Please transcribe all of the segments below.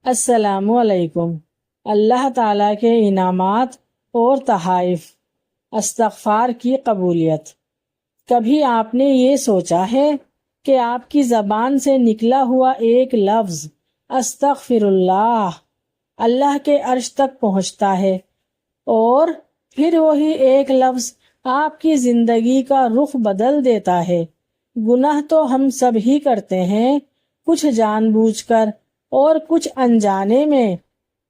السلام علیکم۔ اللہ تعالیٰ کے انعامات اور تحائف، استغفار کی قبولیت۔ کبھی آپ نے یہ سوچا ہے کہ آپ کی زبان سے نکلا ہوا ایک لفظ استغفر اللہ کے عرش تک پہنچتا ہے، اور پھر وہی ایک لفظ آپ کی زندگی کا رخ بدل دیتا ہے۔ گناہ تو ہم سب ہی کرتے ہیں، کچھ جان بوجھ کر اور کچھ انجانے میں،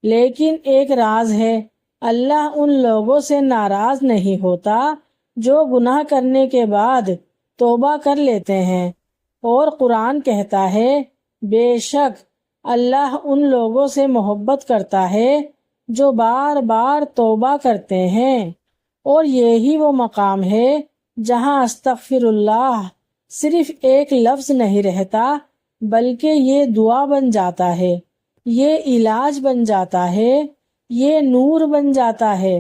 لیکن ایک راز ہے، اللہ ان لوگوں سے ناراض نہیں ہوتا جو گناہ کرنے کے بعد توبہ کر لیتے ہیں، اور قرآن کہتا ہے بے شک اللہ ان لوگوں سے محبت کرتا ہے جو بار بار توبہ کرتے ہیں۔ اور یہی وہ مقام ہے جہاں استغفر اللہ صرف ایک لفظ نہیں رہتا، بلکہ یہ دعا بن جاتا ہے، یہ علاج بن جاتا ہے، یہ نور بن جاتا ہے۔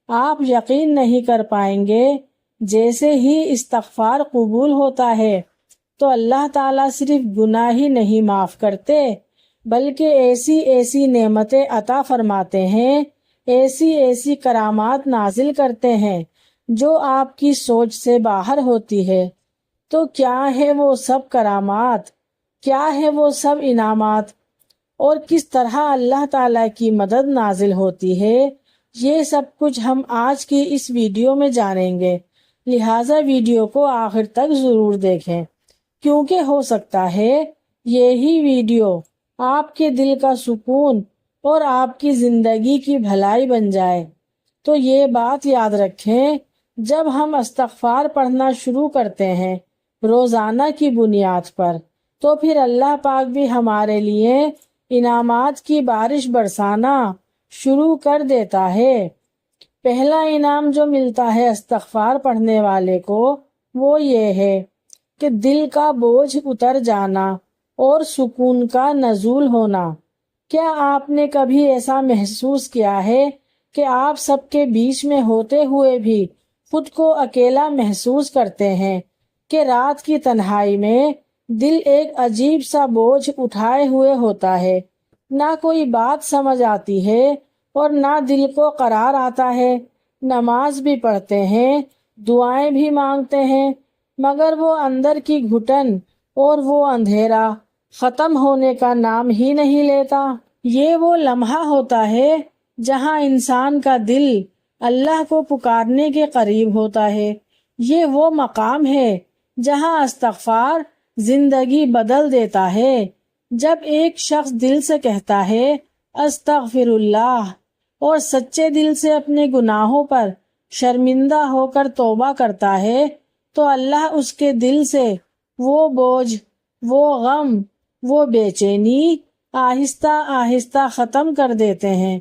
آپ یقین نہیں کر پائیں گے، جیسے ہی استغفار قبول ہوتا ہے تو اللہ تعالیٰ صرف گناہ ہی نہیں معاف کرتے، بلکہ ایسی ایسی نعمتیں عطا فرماتے ہیں، ایسی ایسی کرامات نازل کرتے ہیں جو آپ کی سوچ سے باہر ہوتی ہے۔ تو کیا ہے وہ سب کرامات، کیا ہے وہ سب انعامات، اور کس طرح اللہ تعالیٰ کی مدد نازل ہوتی ہے، یہ سب کچھ ہم آج کی اس ویڈیو میں جانیں گے، لہٰذا ویڈیو کو آخر تک ضرور دیکھیں، کیونکہ ہو سکتا ہے یہی ویڈیو آپ کے دل کا سکون اور آپ کی زندگی کی بھلائی بن جائے۔ تو یہ بات یاد رکھیں، جب ہم استغفار پڑھنا شروع کرتے ہیں روزانہ کی بنیاد پر، تو پھر اللہ پاک بھی ہمارے لیے انعامات کی بارش برسانا شروع کر دیتا ہے۔ پہلا انعام جو ملتا ہے استغفار پڑھنے والے کو وہ یہ ہے کہ دل کا بوجھ اتر جانا اور سکون کا نزول ہونا۔ کیا آپ نے کبھی ایسا محسوس کیا ہے کہ آپ سب کے بیچ میں ہوتے ہوئے بھی خود کو اکیلا محسوس کرتے ہیں، کہ رات کی تنہائی میں دل ایک عجیب سا بوجھ اٹھائے ہوئے ہوتا ہے، نہ کوئی بات سمجھ آتی ہے اور نہ دل کو قرار آتا ہے، نماز بھی پڑھتے ہیں، دعائیں بھی مانگتے ہیں، مگر وہ اندر کی گھٹن اور وہ اندھیرا ختم ہونے کا نام ہی نہیں لیتا۔ یہ وہ لمحہ ہوتا ہے جہاں انسان کا دل اللہ کو پکارنے کے قریب ہوتا ہے، یہ وہ مقام ہے جہاں استغفار زندگی بدل دیتا ہے۔ جب ایک شخص دل سے کہتا ہے استغفر اللہ اور سچے دل سے اپنے گناہوں پر شرمندہ ہو کر توبہ کرتا ہے، تو اللہ اس کے دل سے وہ بوجھ، وہ غم، وہ بے چینی آہستہ آہستہ ختم کر دیتے ہیں،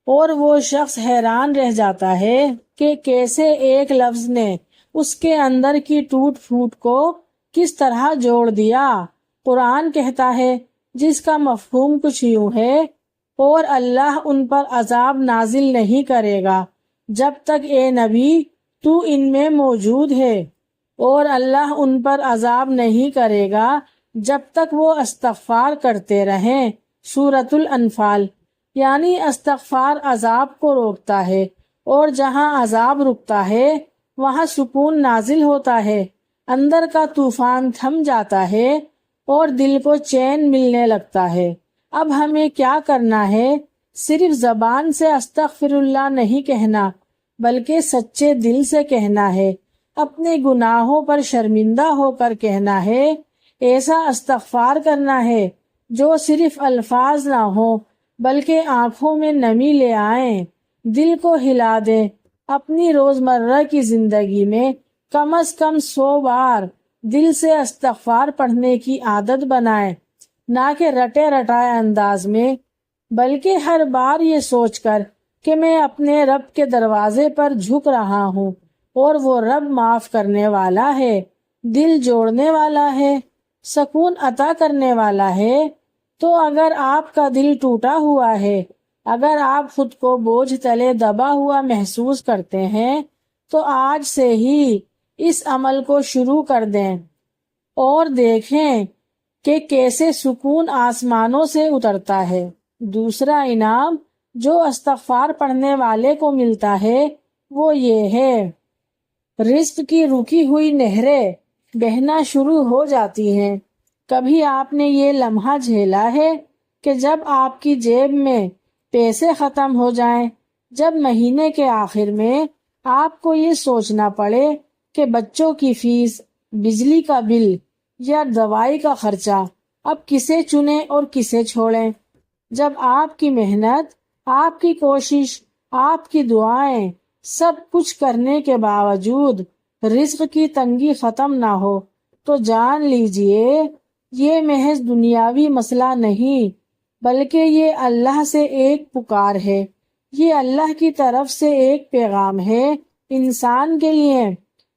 اور وہ شخص حیران رہ جاتا ہے کہ کیسے ایک لفظ نے اس کے اندر کی ٹوٹ پھوٹ کو کس طرح جوڑ دیا۔ قرآن کہتا ہے، جس کا مفہوم کچھ یوں ہے، اور اللہ ان پر عذاب نازل نہیں کرے گا جب تک اے نبی تو ان میں موجود ہے، اور اللہ ان پر عذاب نہیں کرے گا جب تک وہ استغفار کرتے رہیں۔ سورۃ الانفال۔ یعنی استغفار عذاب کو روکتا ہے، اور جہاں عذاب رکتا ہے وہاں سکون نازل ہوتا ہے، اندر کا طوفان تھم جاتا ہے اور دل کو چین ملنے لگتا ہے۔ اب ہمیں کیا کرنا ہے؟ صرف زبان سے استغفر اللہ نہیں کہنا، بلکہ سچے دل سے کہنا ہے، اپنے گناہوں پر شرمندہ ہو کر کہنا ہے، ایسا استغفار کرنا ہے جو صرف الفاظ نہ ہوں بلکہ آنکھوں میں نمی لے آئیں، دل کو ہلا دیں۔ اپنی روزمرہ کی زندگی میں کم از کم 100 بار دل سے استغفار پڑھنے کی عادت بنائیں، نہ کہ رٹے رٹائے انداز میں، بلکہ ہر بار یہ سوچ کر کہ میں اپنے رب کے دروازے پر جھک رہا ہوں، اور وہ رب معاف کرنے والا ہے، دل جوڑنے والا ہے، سکون عطا کرنے والا ہے۔ تو اگر آپ کا دل ٹوٹا ہوا ہے، اگر آپ خود کو بوجھ تلے دبا ہوا محسوس کرتے ہیں، تو آج سے ہی اس عمل کو شروع کر دیں اور دیکھیں کہ کیسے سکون آسمانوں سے اترتا ہے۔ دوسرا انعام جو استغفار پڑھنے والے کو ملتا ہے وہ یہ ہے، رزق کی رکی ہوئی نہریں بہنا شروع ہو جاتی ہیں۔ کبھی آپ نے یہ لمحہ جھیلا ہے کہ جب آپ کی جیب میں پیسے ختم ہو جائیں، جب مہینے کے آخر میں آپ کو یہ سوچنا پڑے کہ بچوں کی فیس، بجلی کا بل یا دوائی کا خرچہ اب کسے چنیں اور کسے چھوڑیں؟ جب آپ کی محنت، آپ کی کوشش، آپ کی دعائیں، سب کچھ کرنے کے باوجود رزق کی تنگی ختم نہ ہو تو جان لیجئے یہ محض دنیاوی مسئلہ نہیں، بلکہ یہ اللہ سے ایک پکار ہے، یہ اللہ کی طرف سے ایک پیغام ہے انسان کے لیے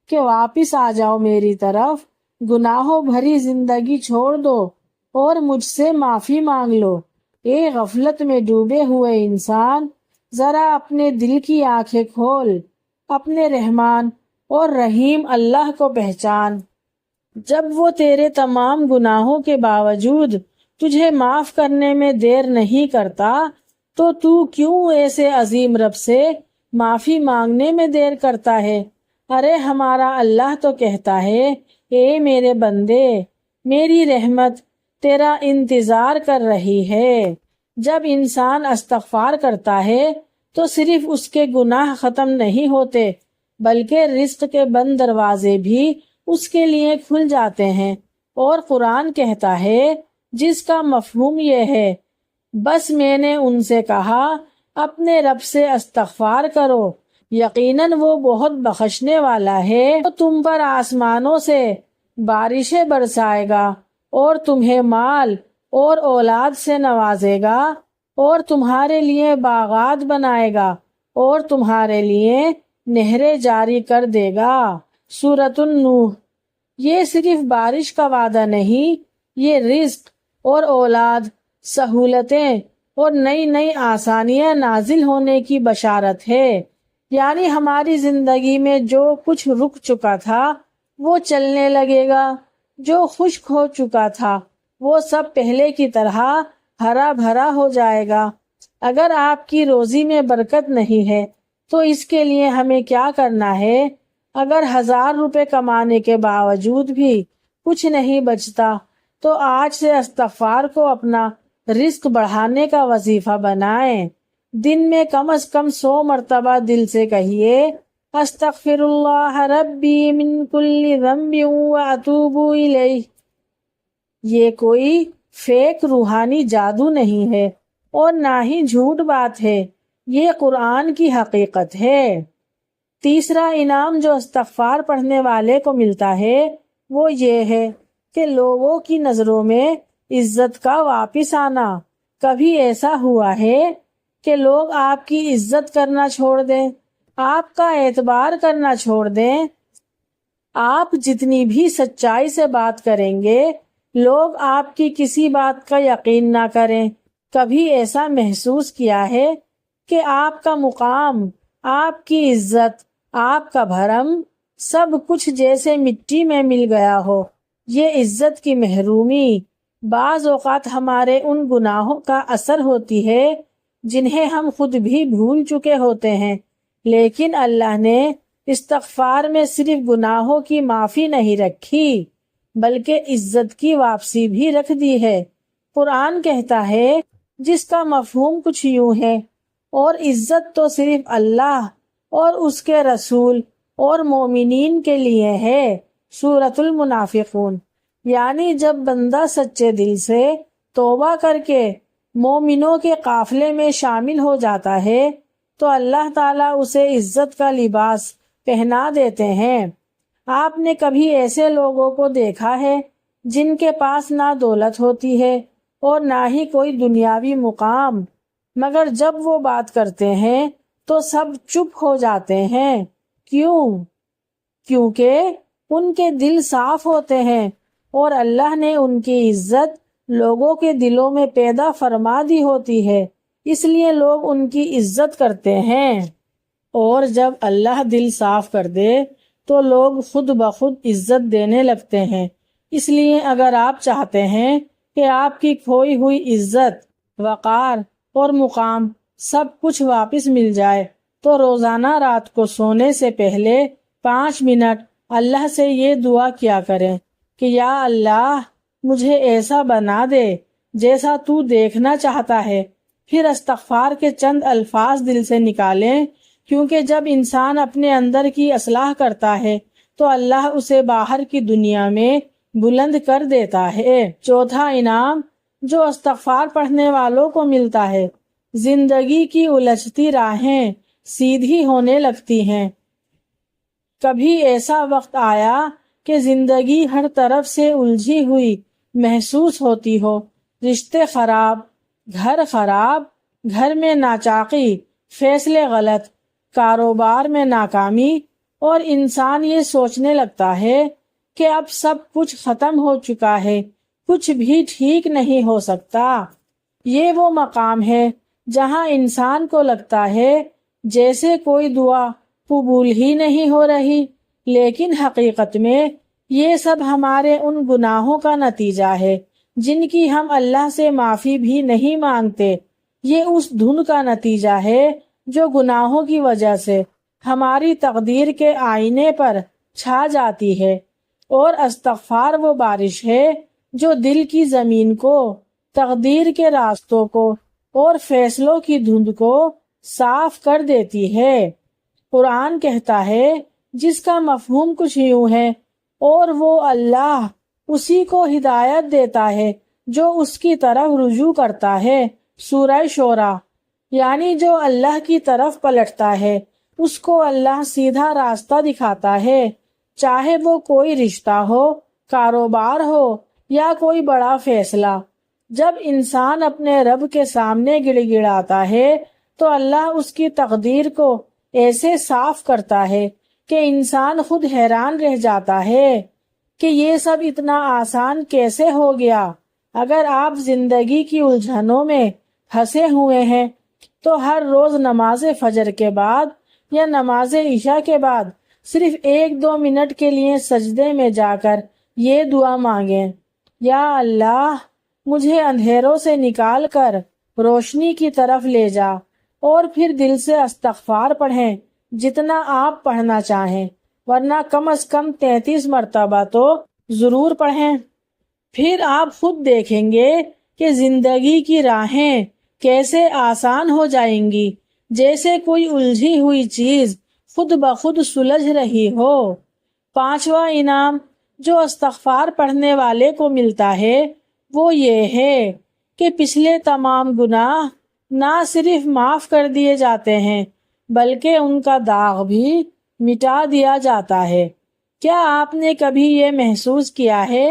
کہ واپس آ جاؤ میری طرف، گناہوں بھری زندگی چھوڑ دو اور مجھ سے معافی مانگ لو۔ اے غفلت میں ڈوبے ہوئے انسان، ذرا اپنے دل کی آنکھیں کھول، اپنے رحمان اور رحیم اللہ کو پہچان۔ جب وہ تیرے تمام گناہوں کے باوجود تجھے معاف کرنے میں دیر نہیں کرتا تو کیوں ایسے عظیم رب سے معافی مانگنے میں دیر کرتا ہے؟ ارے ہمارا اللہ تو کہتا ہے، اے میرے بندے، میری رحمت تیرا انتظار کر رہی ہے۔ جب انسان استغفار کرتا ہے تو صرف اس کے گناہ ختم نہیں ہوتے بلکہ رزق کے بند دروازے بھی اس کے لیے کھل جاتے ہیں، اور قرآن کہتا ہے جس کا مفہوم یہ ہے، بس میں نے ان سے کہا اپنے رب سے استغفار کرو، یقیناً وہ بہت بخشنے والا ہے، وہ تم پر آسمانوں سے بارشیں برسائے گا اور تمہیں مال اور اولاد سے نوازے گا اور تمہارے لیے باغات بنائے گا اور تمہارے لیے نہریں جاری کر دے گا۔ سورۃ النوح۔ یہ صرف بارش کا وعدہ نہیں، یہ رزق اور اولاد، سہولتیں اور نئی نئی آسانیاں نازل ہونے کی بشارت ہے۔ یعنی ہماری زندگی میں جو کچھ رک چکا تھا وہ چلنے لگے گا، جو خشک ہو چکا تھا وہ سب پہلے کی طرح ہرا بھرا ہو جائے گا۔ اگر آپ کی روزی میں برکت نہیں ہے تو اس کے لیے ہمیں کیا کرنا ہے؟ اگر 1000 روپے کمانے کے باوجود بھی کچھ نہیں بچتا تو آج سے استغفار کو اپنا رزق بڑھانے کا وظیفہ بنائیں۔ دن میں کم از کم 100 مرتبہ دل سے کہیے، استغفر اللہ ربی من کل ذنب واتوب الیہ۔ یہ کوئی فیک روحانی جادو نہیں ہے اور نہ ہی جھوٹ بات ہے، یہ قرآن کی حقیقت ہے۔ تیسرا انعام جو استغفار پڑھنے والے کو ملتا ہے وہ یہ ہے کہ لوگوں کی نظروں میں عزت کا واپس آنا۔ کبھی ایسا ہوا ہے کہ لوگ آپ کی عزت کرنا چھوڑ دیں، آپ کا اعتبار کرنا چھوڑ دیں؟ آپ جتنی بھی سچائی سے بات کریں گے لوگ آپ کی کسی بات کا یقین نہ کریں۔ کبھی ایسا محسوس کیا ہے کہ آپ کا مقام، آپ کی عزت، آپ کا بھرم، سب کچھ جیسے مٹی میں مل گیا ہو؟ یہ عزت کی محرومی بعض اوقات ہمارے ان گناہوں کا اثر ہوتی ہے جنہیں ہم خود بھی بھول چکے ہوتے ہیں، لیکن اللہ نے استغفار میں صرف گناہوں کی معافی نہیں رکھی بلکہ عزت کی واپسی بھی رکھ دی ہے۔ قرآن کہتا ہے جس کا مفہوم کچھ یوں ہے، اور عزت تو صرف اللہ اور اس کے رسول اور مومنین کے لیے ہے۔ سورۃ المنافقون۔ یعنی جب بندہ سچے دل سے توبہ کر کے مومنوں کے قافلے میں شامل ہو جاتا ہے تو اللہ تعالیٰ اسے عزت کا لباس پہنا دیتے ہیں۔ آپ نے کبھی ایسے لوگوں کو دیکھا ہے جن کے پاس نہ دولت ہوتی ہے اور نہ ہی کوئی دنیاوی مقام، مگر جب وہ بات کرتے ہیں تو سب چپ ہو جاتے ہیں؟ کیوں؟ کیونکہ ان کے دل صاف ہوتے ہیں اور اللہ نے ان کی عزت لوگوں کے دلوں میں پیدا فرما دی ہوتی ہے، اس لیے لوگ ان کی عزت کرتے ہیں۔ اور جب اللہ دل صاف کر دے تو لوگ خود بخود عزت دینے لگتے ہیں۔ اس لیے اگر آپ چاہتے ہیں کہ آپ کی کھوئی ہوئی عزت، وقار اور مقام سب کچھ واپس مل جائے تو روزانہ رات کو سونے سے پہلے 5 منٹ اللہ سے یہ دعا کیا کریں کہ یا اللہ مجھے ایسا بنا دے جیسا تو دیکھنا چاہتا ہے۔ پھر استغفار کے چند الفاظ دل سے نکالیں، کیونکہ جب انسان اپنے اندر کی اصلاح کرتا ہے تو اللہ اسے باہر کی دنیا میں بلند کر دیتا ہے۔ چوتھا انعام جو استغفار پڑھنے والوں کو ملتا ہے، زندگی کی الجھتی راہیں سیدھی ہونے لگتی ہیں۔ کبھی ایسا وقت آیا کہ زندگی ہر طرف سے الجھی ہوئی محسوس ہوتی ہو، رشتے خراب، گھر میں ناچاقی، فیصلے غلط، کاروبار میں ناکامی، اور انسان یہ سوچنے لگتا ہے کہ اب سب کچھ ختم ہو چکا ہے، کچھ بھی ٹھیک نہیں ہو سکتا۔ یہ وہ مقام ہے جہاں انسان کو لگتا ہے جیسے کوئی دعا قبول ہی نہیں ہو رہی، لیکن حقیقت میں یہ سب ہمارے ان گناہوں کا نتیجہ ہے جن کی ہم اللہ سے معافی بھی نہیں مانگتے۔ یہ اس دھن کا نتیجہ ہے جو گناہوں کی وجہ سے ہماری تقدیر کے آئینے پر چھا جاتی ہے، اور استغفار وہ بارش ہے جو دل کی زمین کو، تقدیر کے راستوں کو اور فیصلوں کی دھند کو صاف کر دیتی ہے۔ قرآن کہتا ہے جس کا مفہوم کچھ یوں ہے، اور وہ اللہ اسی کو ہدایت دیتا ہے جو اس کی طرف رجوع کرتا ہے۔ سورہ شورى، یعنی جو اللہ کی طرف پلٹتا ہے اس کو اللہ سیدھا راستہ دکھاتا ہے، چاہے وہ کوئی رشتہ ہو، کاروبار ہو یا کوئی بڑا فیصلہ۔ جب انسان اپنے رب کے سامنے گڑ گڑاتا ہے تو اللہ اس کی تقدیر کو ایسے صاف کرتا ہے کہ انسان خود حیران رہ جاتا ہے کہ یہ سب اتنا آسان کیسے ہو گیا۔ اگر آپ زندگی کی الجھنوں میں پھنسے ہوئے ہیں تو ہر روز نماز فجر کے بعد یا نماز عشاء کے بعد صرف 1-2 منٹ کے لیے سجدے میں جا کر یہ دعا مانگیں، یا اللہ مجھے اندھیروں سے نکال کر روشنی کی طرف لے جا، اور پھر دل سے استغفار پڑھیں جتنا آپ پڑھنا چاہیں، ورنہ کم از کم 33 مرتبہ تو ضرور پڑھیں۔ پھر آپ خود دیکھیں گے کہ زندگی کی راہیں کیسے آسان ہو جائیں گی، جیسے کوئی الجھی ہوئی چیز خود بخود سلجھ رہی ہو۔ 5واں انعام جو استغفار پڑھنے والے کو ملتا ہے وہ یہ ہے کہ پچھلے تمام گناہ نہ صرف معاف کر دیے جاتے ہیں بلکہ ان کا داغ بھی مٹا دیا جاتا ہے۔ کیا آپ نے کبھی یہ محسوس کیا ہے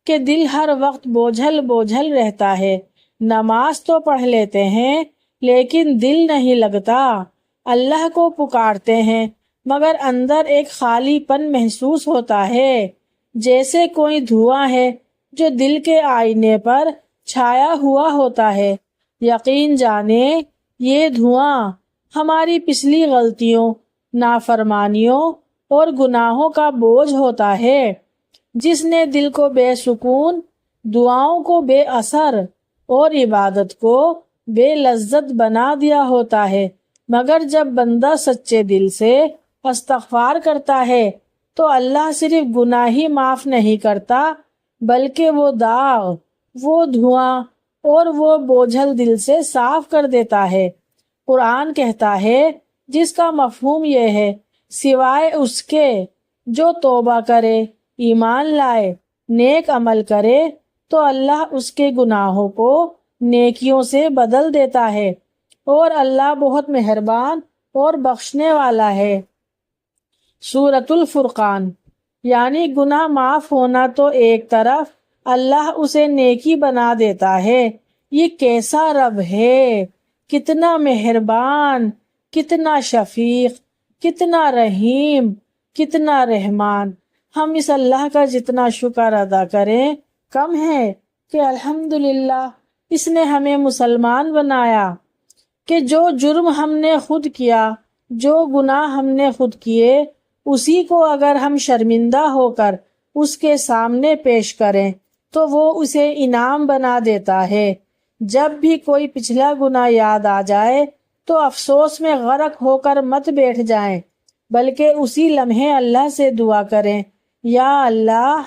کہ دل ہر وقت بوجھل رہتا ہے؟ نماز تو پڑھ لیتے ہیں لیکن دل نہیں لگتا، اللہ کو پکارتے ہیں مگر اندر ایک خالی پن محسوس ہوتا ہے، جیسے کوئی دھواں ہے جو دل کے آئینے پر چھایا ہوا ہوتا ہے۔ یقین جانے یہ دھواں ہماری پچھلی غلطیوں، نافرمانیوں اور گناہوں کا بوجھ ہوتا ہے، جس نے دل کو بے سکون، دعاؤں کو بے اثر اور عبادت کو بے لذت بنا دیا ہوتا ہے۔ مگر جب بندہ سچے دل سے استغفار کرتا ہے تو اللہ صرف گناہ ہی معاف نہیں کرتا بلکہ وہ داغ، وہ دھواں اور وہ بوجھل دل سے صاف کر دیتا ہے۔ قرآن کہتا ہے جس کا مفہوم یہ ہے سوائے اس کے جو توبہ کرے، ایمان لائے، نیک عمل کرے تو اللہ اس کے گناہوں کو نیکیوں سے بدل دیتا ہے، اور اللہ بہت مہربان اور بخشنے والا ہے۔ سورۃ الفرقان، یعنی گناہ معاف ہونا تو ایک طرف، اللہ اسے نیکی بنا دیتا ہے۔ یہ کیسا رب ہے، کتنا مہربان، کتنا شفیق، کتنا رحیم، کتنا رحمان۔ ہم اس اللہ کا جتنا شکر ادا کریں کم ہے کہ الحمدللہ اس نے ہمیں مسلمان بنایا، کہ جو جرم ہم نے خود کیا، جو گناہ ہم نے خود کیے، اسی کو اگر ہم شرمندہ ہو کر اس کے سامنے پیش کریں تو وہ اسے انعام بنا دیتا ہے۔ جب بھی کوئی پچھلا گناہ یاد آ جائے تو افسوس میں غرق ہو کر مت بیٹھ جائیں، بلکہ اسی لمحے اللہ سے دعا کریں، یا اللہ،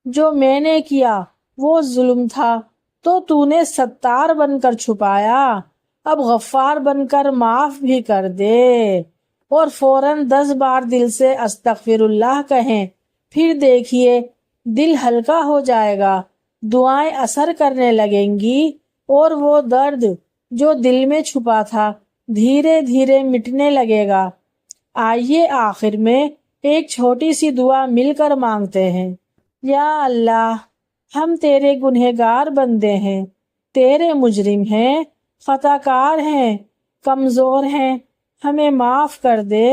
جو میں نے کیا وہ ظلم تھا تو تو نے ستار بن کر چھپایا، اب غفار بن کر معاف بھی کر دے، اور فوراً 10 بار دل سے استغفر اللہ کہیں، پھر دیکھیے دل ہلکا ہو جائے گا، دعائیں اثر کرنے لگیں گی اور وہ درد جو دل میں چھپا تھا دھیرے دھیرے مٹنے لگے گا۔ آئیے آخر میں ایک چھوٹی سی دعا مل کر مانگتے ہیں۔ یا اللہ، ہم تیرے گنہگار بندے ہیں، تیرے مجرم ہیں، خطا کار ہیں، کمزور ہیں، ہمیں معاف کر دے۔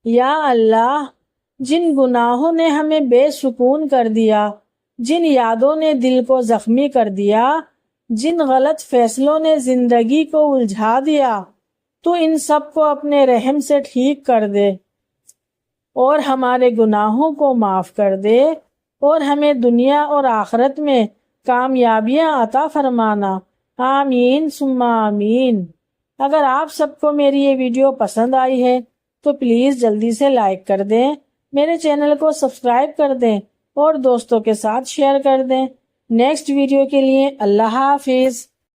یا اللہ، جن گناہوں نے ہمیں بے سکون کر دیا، جن یادوں نے دل کو زخمی کر دیا، جن غلط فیصلوں نے زندگی کو الجھا دیا، تو ان سب کو اپنے رحم سے ٹھیک کر دے اور ہمارے گناہوں کو معاف کر دے، اور ہمیں دنیا اور آخرت میں کامیابیاں عطا فرمانا۔ آمین ثم آمین۔ اگر آپ سب کو میری یہ ویڈیو پسند آئی ہے تو پلیز جلدی سے لائک کر دیں، میرے چینل کو سبسکرائب کر دیں اور دوستوں کے ساتھ شیئر کر دیں۔ نیکسٹ ویڈیو کے لیے اللہ حافظ۔